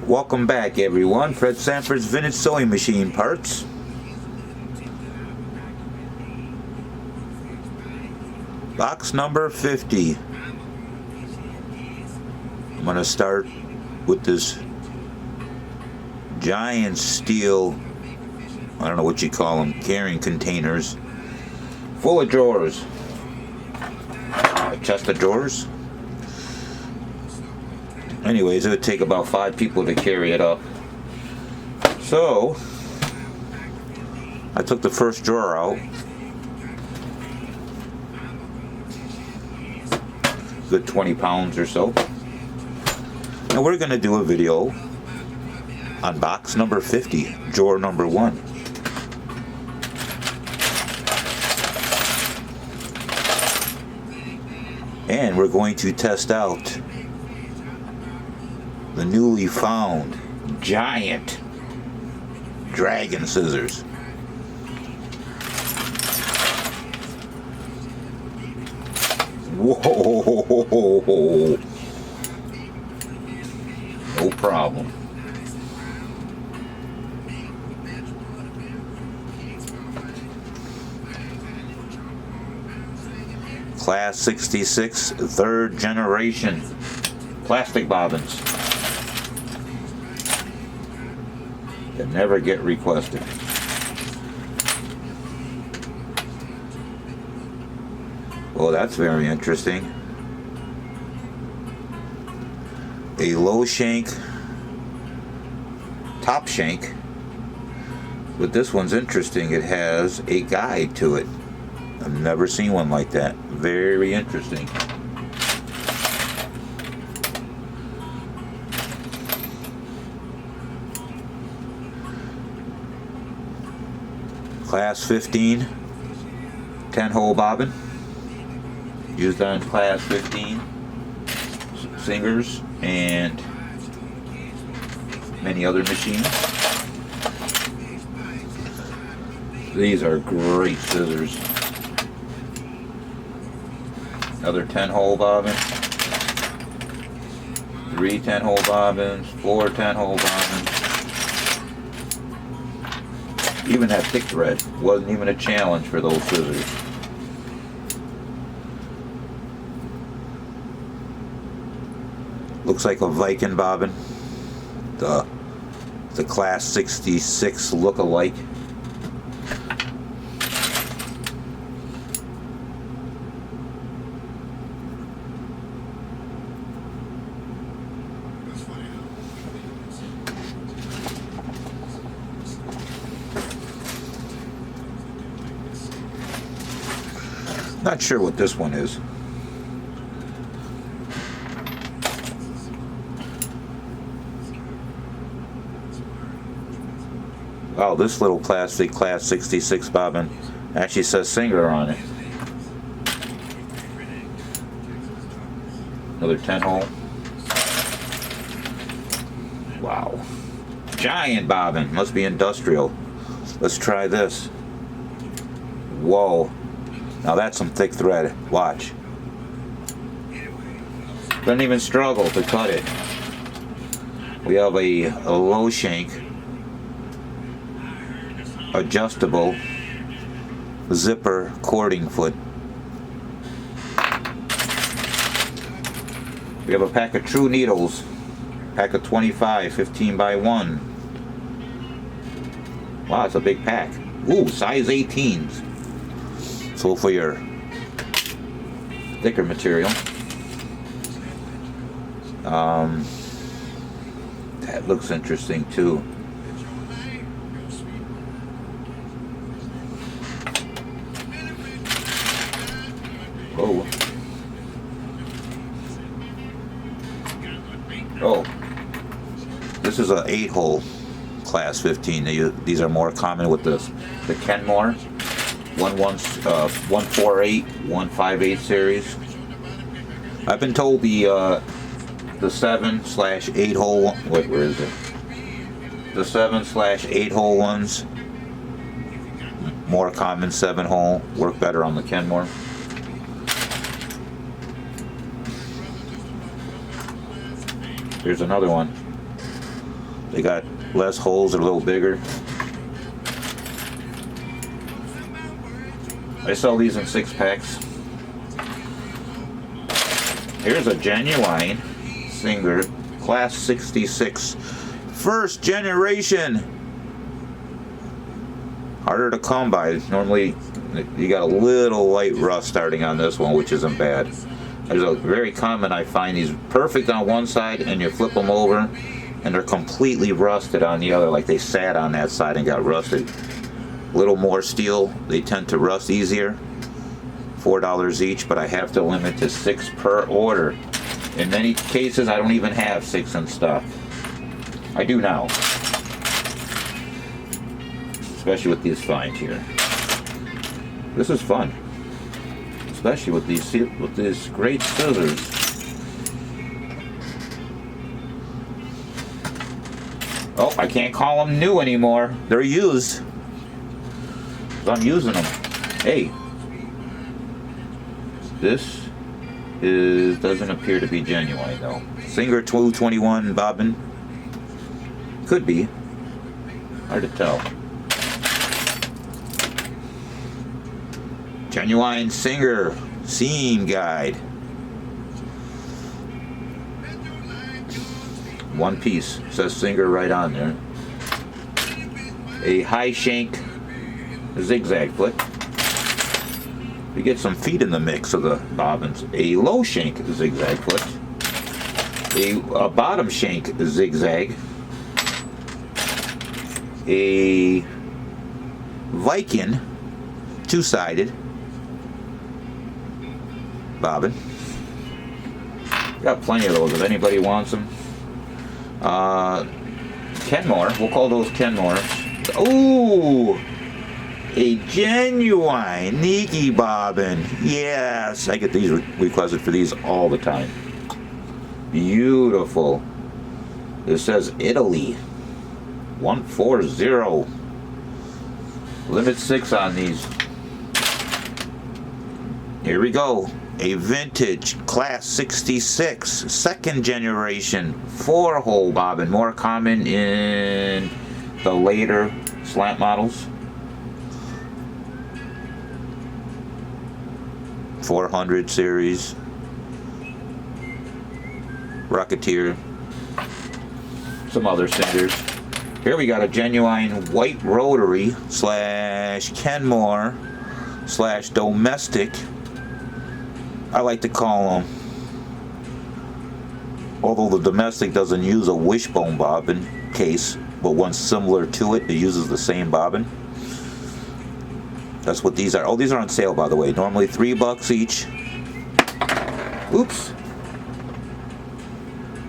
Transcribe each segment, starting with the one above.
Welcome back, everyone. Fred Sanford's Vintage Sewing Machine Parts. Box number 50. I'm going to start with this giant steel, I don't know what you call them, carrying containers, full of drawers. A chest of drawers. Anyways, it would take about 5 people to carry it up. So, I took the first drawer out. Good 20 pounds or so. And we're going to do a video on box number 50, drawer number 1. And we're going to test out the newly found giant dragon scissors. Whoa! No problem. Class 66, 3rd generation plastic bobbins. That never get requested. Well, that's very interesting. A low shank, top shank, but this one's interesting. It has a guide to it. I've never seen one like that. Very interesting. Class 15 10-hole bobbin, used on class 15 singers and many other machines. These are great scissors. Another 10-hole bobbin, 3 10-hole bobbins, 4 10-hole bobbins. Even have thick thread. Wasn't even a challenge for those scissors. Looks like a Viking bobbin. The class 66 look-alike. Not sure what this one is. Wow, this little plastic class 66 bobbin actually says Singer on it. Another 10-hole. Wow. Giant bobbin. Must be industrial. Let's try this. Whoa. Now that's some thick thread. Watch. Doesn't even struggle to cut it. We have a low shank, adjustable zipper cording foot. We have a pack of true needles, pack of 25, 15 by 1. Wow, it's a big pack. Ooh, size 18s. So for your thicker material. That looks interesting too. Oh. Oh. This is an 8-hole class 15. These are more common with the Kenmore 148, 158 series. I've been told the 7/8 hole. Wait, where is it? The 7/8 hole ones, more common 7 hole, work better on the Kenmore. Here's another one. They got less holes, they're a little bigger. I sell these in 6-packs. Here's a genuine Singer Class 66. First generation. Harder to come by. Normally, you got a little light rust starting on this one, which isn't bad. There's a very common, I find these perfect on one side, and you flip them over, and they're completely rusted on the other, like they sat on that side and got rusted. A little more steel, they tend to rust easier. $4 each, but I have to limit to 6 per order. In many cases, I don't even have 6 in stock. I do now. Especially with these finds here. This is fun. Especially with these great scissors. Oh, I can't call them new anymore. They're used. I'm using them. Hey. This doesn't appear to be genuine though. Singer 221 bobbin. Could be. Hard to tell. Genuine Singer seam guide. One piece. Says Singer right on there. A high shank zigzag foot. We get some feet in the mix of the bobbins. A low shank zigzag foot. A bottom shank zigzag. A Viking two-sided bobbin. Got plenty of those if anybody wants them. Kenmore. We'll call those Kenmores. Ooh! A genuine Nike bobbin. Yes, I get these requested for these all the time. Beautiful. It says Italy. 140. Limit 6 on these. Here we go. A vintage Class 66, second generation, 4-hole bobbin. More common in the later slant models. 400 series, Rocketeer, some other Singers. Here we got a genuine white rotary slash Kenmore slash domestic. I like to call them, although the domestic doesn't use a wishbone bobbin case, but one similar to it, it uses the same bobbin. That's what these are. Oh, these are on sale, by the way. Normally $3 each. Oops.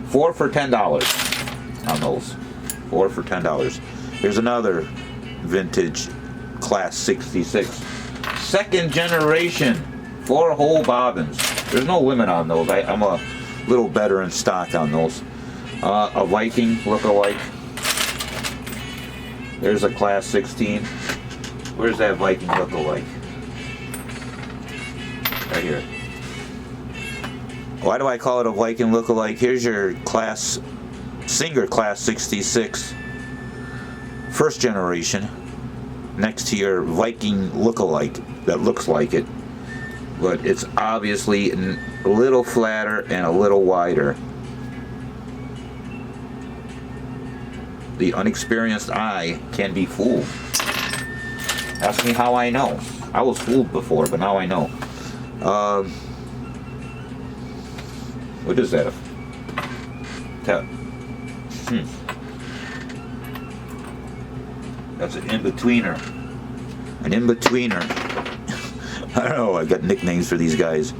4 for $10 on those. 4 for $10. Here's another vintage Class 66. Second generation 4-hole bobbins. There's no limit on those. I'm a little better in stock on those. A Viking look-alike. There's a Class 16. Where's that Viking look-alike? Right here. Why do I call it a Viking look-alike? Here's your Singer Class 66. First generation. Next to your Viking look-alike that looks like it. But it's obviously a little flatter and a little wider. The unexperienced eye can be fooled. Ask me how I know. I was fooled before, but now I know. What is that? That's an in-betweener. An in-betweener. I don't know, I've got nicknames for these guys.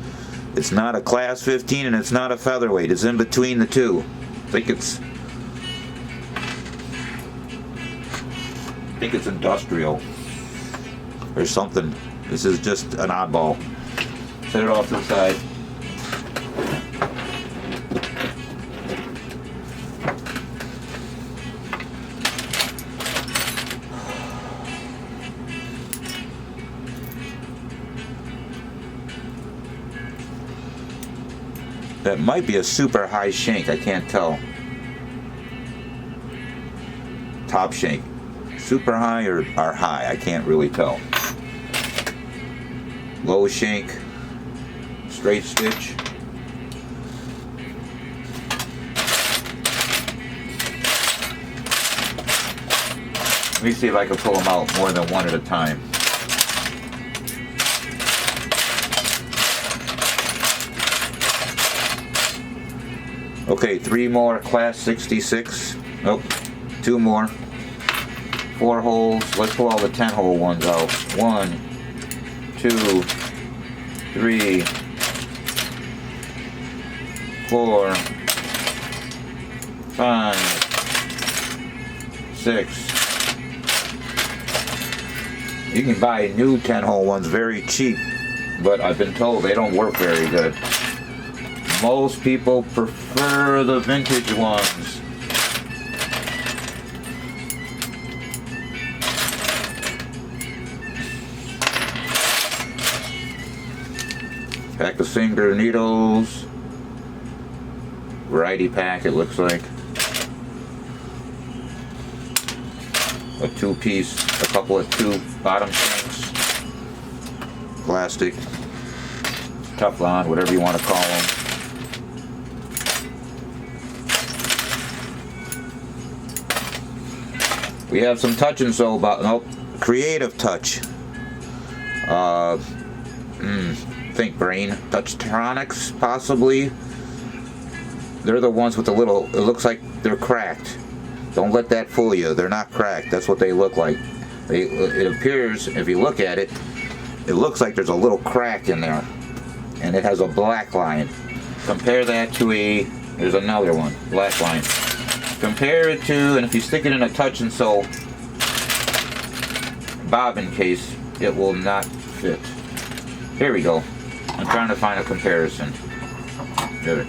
It's not a Class 15 and it's not a featherweight. It's in between the two. I think it's industrial or something. This is just an oddball. Set it off to the side. That might be a super high shank, I can't tell. top shank. Super high or high, I can't really tell. Low shank, straight stitch. Let me see if I can pull them out more than one at a time. Okay, 3 more class 66. Nope, 2 more. 4 holes. Let's pull all the 10-hole ones out. 1, 2, 3, 4, 5, 6. You can buy new 10-hole ones very cheap, but I've been told they don't work very good. Most people prefer the vintage ones. Pack of Singer needles. Variety pack, it looks like. A 2-piece, a couple of 2 bottom shanks. Plastic. Teflon, whatever you want to call them. We have some touch and sew, nope, Creative Touch. Think Brain Touchtronics, possibly. They're the ones with the little, it looks like they're cracked. Don't let that fool you. They're not cracked. That's what they look like. It appears, if you look at it, it looks like there's a little crack in there. And it has a black line. Compare that to there's another one, black line. Compare it to, and if you stick it in a touch and sew bobbin case, it will not fit. Here we go. I'm trying to find a comparison. Good.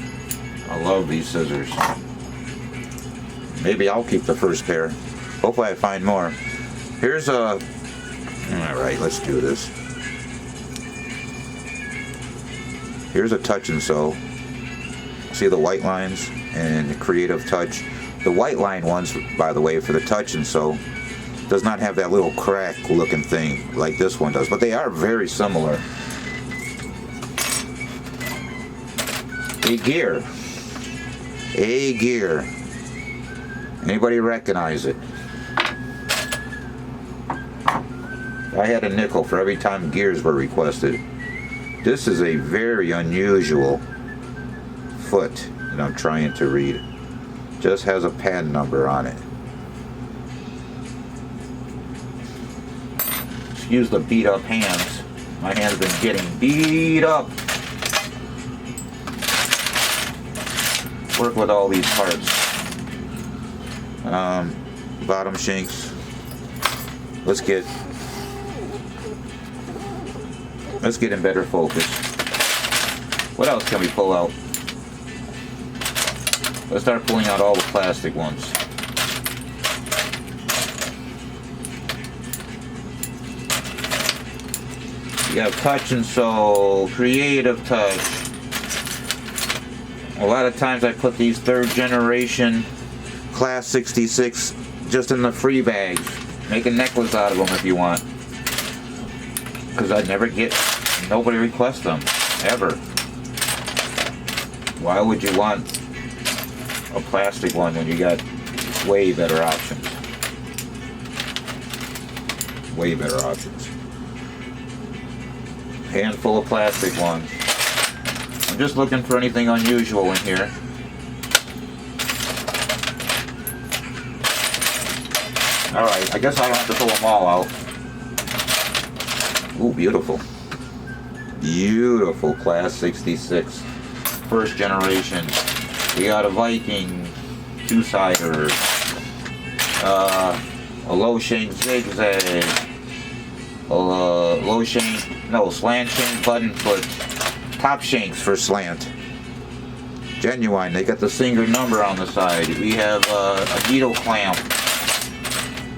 I love these scissors. Maybe I'll keep the first pair. Hopefully I find more. Here's a... Alright, let's do this. Here's a touch and sew. See the white lines and Creative Touch. The white line ones, by the way, for the touch and sew, does not have that little crack looking thing like this one does, but they are very similar. A gear. Anybody recognize it? I had a nickel for every time gears were requested. This is a very unusual foot that I'm trying to read. Just has a pad number on it. Excuse the beat up hands. My hands have been getting beat up. Work with all these parts. Bottom shanks. Let's get in better focus. What else can we pull out? Let's start pulling out all the plastic ones. You have touch and sew, Creative Touch. A lot of times I put these 3rd generation Class 66 just in the free bags. Make a necklace out of them if you want. Because nobody requests them, ever. Why would you want a plastic one when you got way better options? Way better options. Handful of plastic ones. I'm just looking for anything unusual in here. Alright, I guess I don't have to pull them all out. Ooh, beautiful. Beautiful Class 66. 1st generation. We got a Viking 2-sider. A low shank zigzag. Slant shank button foot. Top shanks for slant. Genuine. They got the Singer number on the side. We have a needle clamp.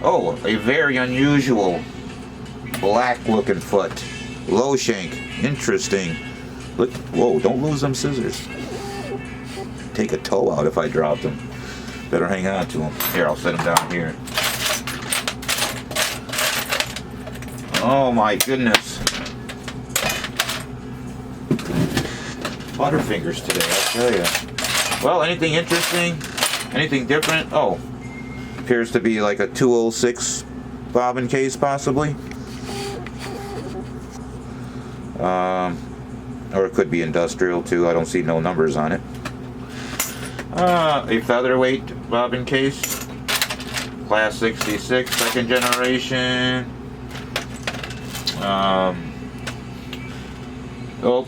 Oh, a very unusual black looking foot. Low shank. Interesting. Look. Whoa, don't lose them scissors. Take a toe out if I drop them. Better hang on to them. Here, I'll set them down here. Oh my goodness. Butterfingers today, I tell you. Well, anything interesting? Anything different? Oh, appears to be like a 206 bobbin case, possibly. Or it could be industrial too. I don't see no numbers on it. A featherweight bobbin case, class 66, second generation. Oh, nope.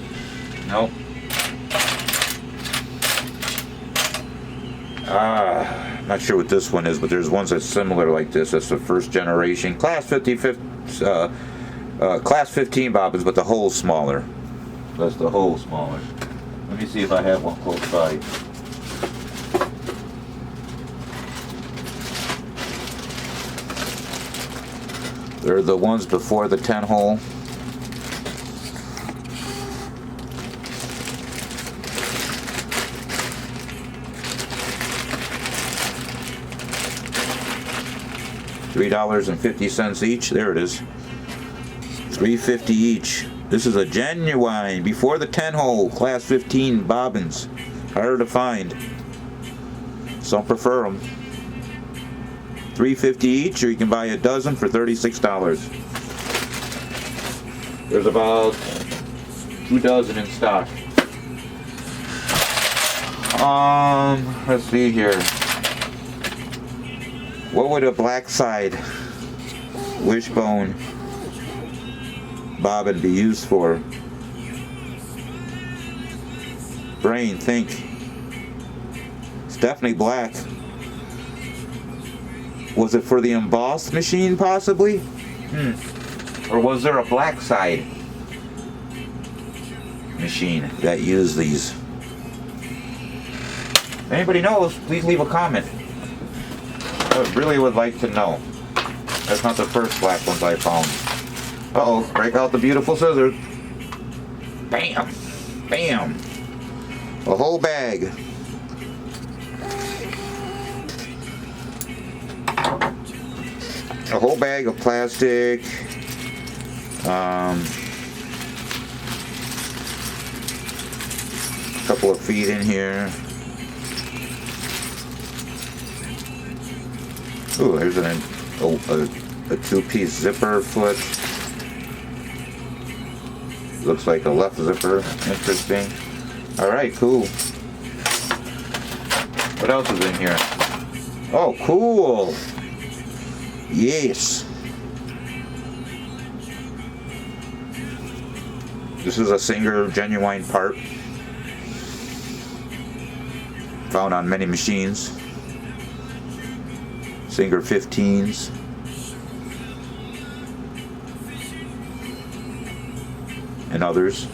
Not sure what this one is, but there's ones that's similar like this. That's the first generation, class 15 bobbins, but the hole's smaller. That's the hole smaller. Let me see if I have one close by. They're the ones before the 10 hole. $3.50 each. There it is. $3.50 each. This is a genuine before the 10 hole class 15 bobbins. Harder to find. Some prefer them. $3.50 each, or you can buy a dozen for $36. There's about 2 dozen in stock. Let's see here. What would a black side wishbone bobbin be used for? Brain, think. It's definitely black. Was it for the embossed machine, possibly? Or was there a black side machine that used these? If anybody knows, please leave a comment. I really would like to know. That's not the first black ones I found. Uh-oh, break out the beautiful scissors. Bam! Bam! A whole bag. A whole bag of plastic. A couple of feet in here. Ooh, there's a two-piece zipper foot. Looks like a left zipper. Interesting. Alright, cool. What else is in here? Oh, cool! Yes! This is a Singer genuine part. Found on many machines. Singer 15s. And others.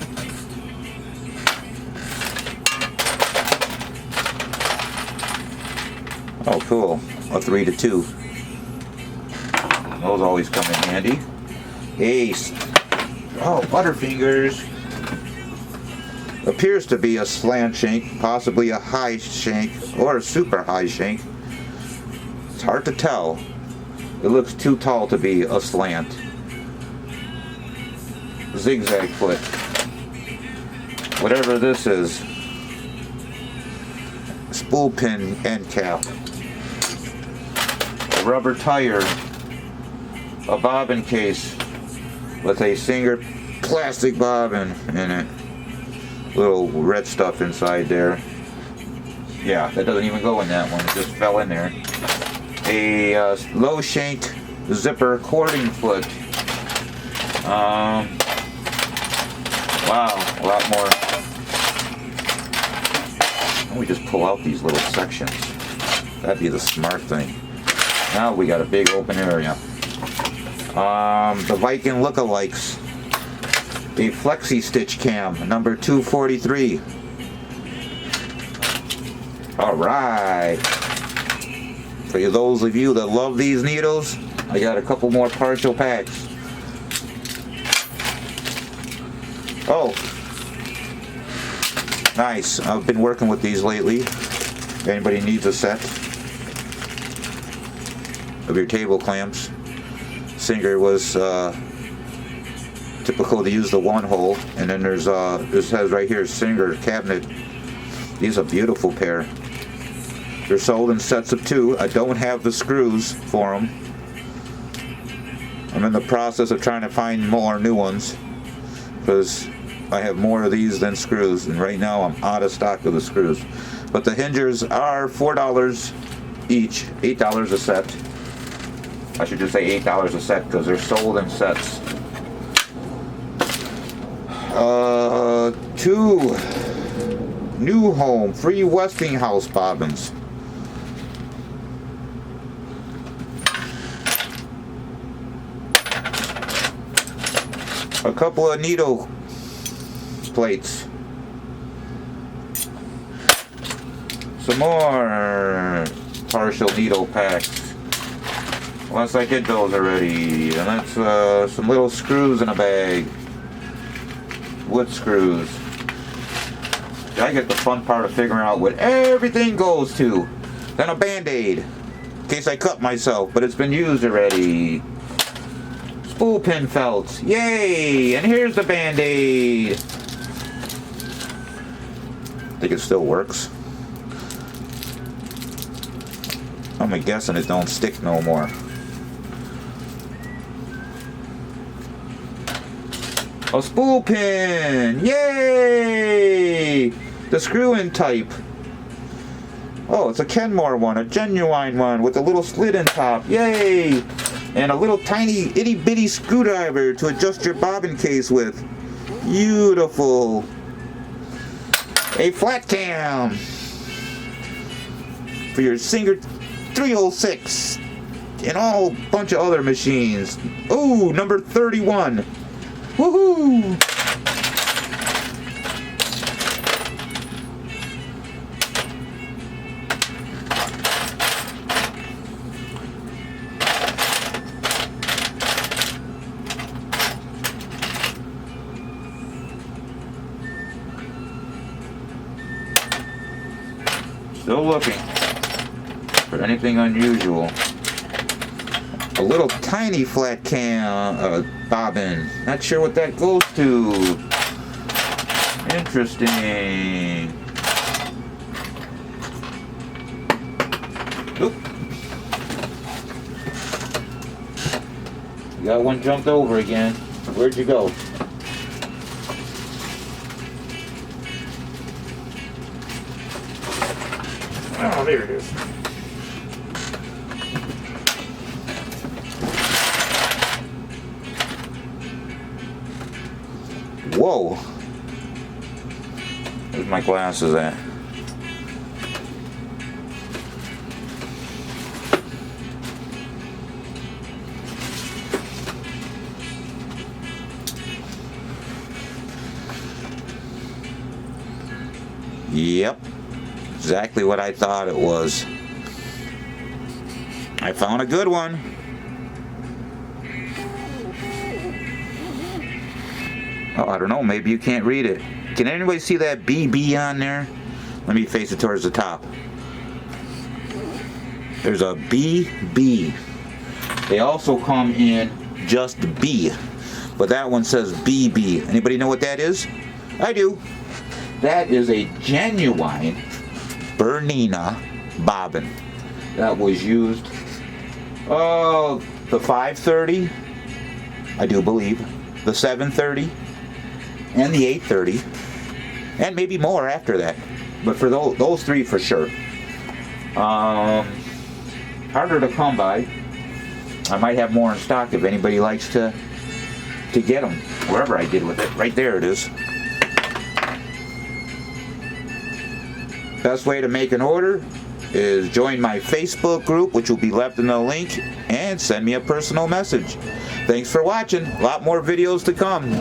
Oh, cool. A 3-2. Those always come in handy. Ace. Oh, Butterfingers. Appears to be a slant shank, possibly a high shank, or a super high shank. It's hard to tell. It looks too tall to be a slant. Zigzag foot. Whatever this is. Spool pin end cap. A rubber tire. A bobbin case with a Singer plastic bobbin in it. Little red stuff inside there. Yeah, that doesn't even go in that one. It just fell in there. A low shank zipper cording foot. Wow, a lot more. Why don't we just pull out these little sections? That'd be the smart thing. Now we got a big open area. The Viking lookalikes. A flexi stitch cam, number 243. Alright. For those of you that love these needles, I got a couple more partial packs. Oh. Nice. I've been working with these lately. If anybody needs a set of your table clamps. Singer was typical to use the one hole. And then there's this has right here Singer cabinet. These are a beautiful pair. They're sold in sets of 2. I don't have the screws for them. I'm in the process of trying to find more new ones because I have more of these than screws, and right now I'm out of stock of the screws. But the hingers are $4 each, $8 a set. I should just say $8 a set because they're sold in sets. 2 New Home Free Westinghouse bobbins. A couple of needle plates. Some more partial needle packs. Unless I did those already. And that's some little screws in a bag. Wood screws. I get the fun part of figuring out what everything goes to. Then a Band-Aid. In case I cut myself, but it's been used already. Spool pin felts. Yay! And here's the Band-Aid. I think it still works. I'm guessing it don't stick no more. A spool pin! Yay! The screw-in type. Oh, it's a Kenmore one, a genuine one with a little slit in top. Yay! And a little tiny itty-bitty screwdriver to adjust your bobbin case with. Beautiful. A flat cam for your Singer 306 and all bunch of other machines. Ooh, number 31. Woohoo! Still looking for anything unusual. A little tiny flat cam bobbin. Not sure what that goes to. Interesting. Oop. You got one jumped over again. Where'd you go? Oh, there it is. Whoa. Where's my glasses at? Yep. Exactly what I thought it was. I found a good one. Oh, I don't know. Maybe you can't read it. Can anybody see that BB on there? Let me face it towards the top. There's a BB. They also come in just B, but that one says BB. Anybody know what that is? I do. That is a genuine Bernina bobbin that was used the 530, I do believe, the 730, and the 830, and maybe more after that, but for those 3 for sure. Harder to come by. I might have more in stock if anybody likes to get them. Wherever I did with it, right there it is. Best way to make an order is join my Facebook group, which will be left in the link, and send me a personal message. Thanks for watching. A lot more videos to come.